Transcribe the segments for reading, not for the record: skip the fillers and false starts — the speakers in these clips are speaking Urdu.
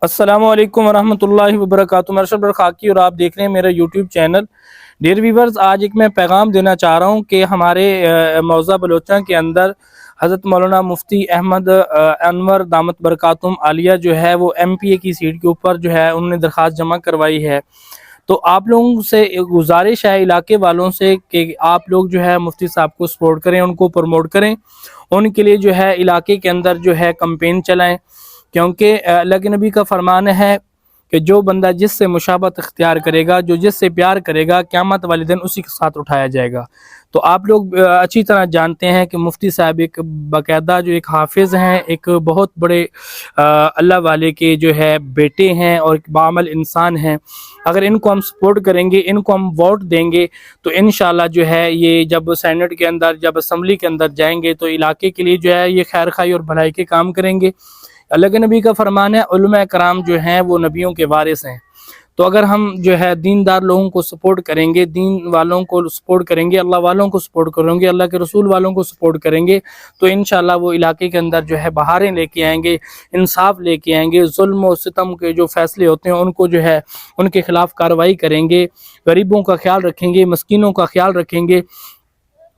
السلام علیکم ورحمۃ اللہ وبرکاتہ۔ میں ارشد خاکی اور آپ دیکھ رہے ہیں میرا یوٹیوب چینل۔ ڈیئر ویورز، آج ایک میں پیغام دینا چاہ رہا ہوں کہ ہمارے موضع بلوچاں کے اندر حضرت مولانا مفتی احمد انور دامت برکاتہم عالیہ جو ہے وہ ایم پی اے کی سیٹ کے اوپر جو ہے انہوں نے درخواست جمع کروائی ہے۔ تو آپ لوگوں سے گزارش ہے علاقے والوں سے کہ آپ لوگ جو ہے مفتی صاحب کو سپورٹ کریں، ان کو پروموٹ کریں، ان کے لیے جو ہے علاقے کے اندر جو ہے کمپین چلائیں، کیونکہ اللہ کے نبی کا فرمان ہے کہ جو بندہ جس سے مشابہت اختیار کرے گا، جو جس سے پیار کرے گا، قیامت والے دن اسی کے ساتھ اٹھایا جائے گا۔ تو آپ لوگ اچھی طرح جانتے ہیں کہ مفتی صاحب ایک باقاعدہ جو ایک حافظ ہیں، ایک بہت بڑے اللہ والے کے جو ہے بیٹے ہیں اور ایک بعمل انسان ہیں۔ اگر ان کو ہم سپورٹ کریں گے، ان کو ہم ووٹ دیں گے، تو انشاءاللہ جو ہے یہ جب سینٹ کے اندر، جب اسمبلی کے اندر جائیں گے تو علاقے کے لیے جو ہے یہ خیر خواہی اور بھلائی کے کام کریں گے۔ اللہ کے نبی کا فرمان ہے علماء کرام جو ہیں وہ نبیوں کے وارث ہیں۔ تو اگر ہم جو ہے دیندار لوگوں کو سپورٹ کریں گے، دین والوں کو سپورٹ کریں گے، اللہ والوں کو سپورٹ کریں گے، اللہ کے رسول والوں کو سپورٹ کریں گے، تو انشاءاللہ وہ علاقے کے اندر جو ہے بہاریں لے کے آئیں گے، انصاف لے کے آئیں گے، ظلم و ستم کے جو فیصلے ہوتے ہیں ان کو جو ہے ان کے خلاف کارروائی کریں گے، غریبوں کا خیال رکھیں گے، مسکینوں کا خیال رکھیں گے،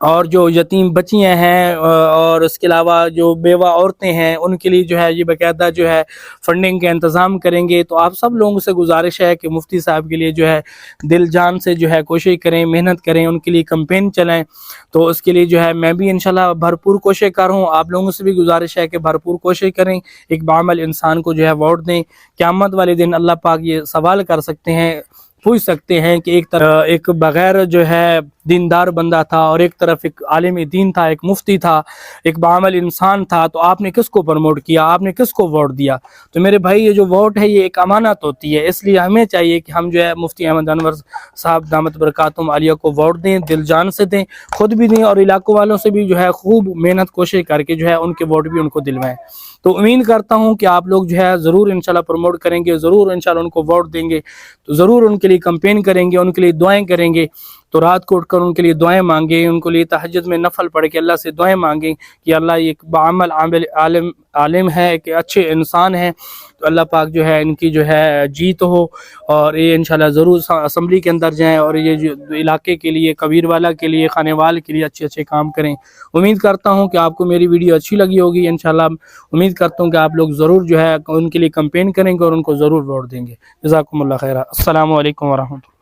اور جو یتیم بچیاں ہیں اور اس کے علاوہ جو بیوہ عورتیں ہیں ان کے لیے جو ہے یہ باقاعدہ جو ہے فنڈنگ کا انتظام کریں گے۔ تو آپ سب لوگوں سے گزارش ہے کہ مفتی صاحب کے لیے جو ہے دل جان سے جو ہے کوشش کریں، محنت کریں، ان کے لیے کمپین چلائیں۔ تو اس کے لیے جو ہے میں بھی انشاءاللہ بھرپور کوشش کر رہا ہوں، آپ لوگوں سے بھی گزارش ہے کہ بھرپور کوشش کریں، ایک بعمل انسان کو جو ہے ووٹ دیں۔ قیامت والے دن اللہ پاک یہ سوال کر سکتے ہیں، پوچھ سکتے ہیں کہ ایک طرف ایک بغیر جو ہے دیندار بندہ تھا اور ایک طرف ایک عالم دین تھا، ایک مفتی تھا، ایک بعمل انسان تھا، تو آپ نے کس کو پروموٹ کیا، آپ نے کس کو ووٹ دیا؟ تو میرے بھائی یہ جو ووٹ ہے یہ ایک امانت ہوتی ہے، اس لیے ہمیں چاہیے کہ ہم جو ہے مفتی احمد انور صاحب دامت برکاتہم عالیہ کو ووٹ دیں، دل جان سے دیں، خود بھی دیں اور علاقوں والوں سے بھی جو ہے خوب محنت کوشش کر کے جو ہے ان کے ووٹ بھی ان کو دلوائیں۔ تو امید کرتا ہوں کہ آپ لوگ جو ہے ضرور انشاءاللہ پروموٹ کریں گے، ضرور انشاءاللہ ان کو ووٹ دیں گے، تو ضرور ان کے لیے کمپین کریں گے، ان کے لیے دعائیں کریں گے۔ تو رات کو اٹھ کر ان کے لیے دعائیں مانگیں، ان کے لیے تہجد میں نفل پڑھ کے اللہ سے دعائیں مانگیں کہ اللہ یہ ایک بعمل عالم ہے، ایک اچھے انسان ہے، تو اللہ پاک جو ہے ان کی جو ہے جیت ہو اور یہ انشاءاللہ ضرور اسمبلی کے اندر جائیں اور یہ جو علاقے کے لیے، کبیر والا کے لیے، خانے وال کے لیے اچھے اچھے کام کریں۔ امید کرتا ہوں کہ آپ کو میری ویڈیو اچھی لگی ہوگی، انشاءاللہ امید کرتا ہوں کہ آپ لوگ ضرور جو ہے ان کے لیے کمپین کریں گے اور ان کو ضرور ووٹ دیں گے۔ جزاکم اللہ خیرہ۔ السلام علیکم ورحمۃ اللہ۔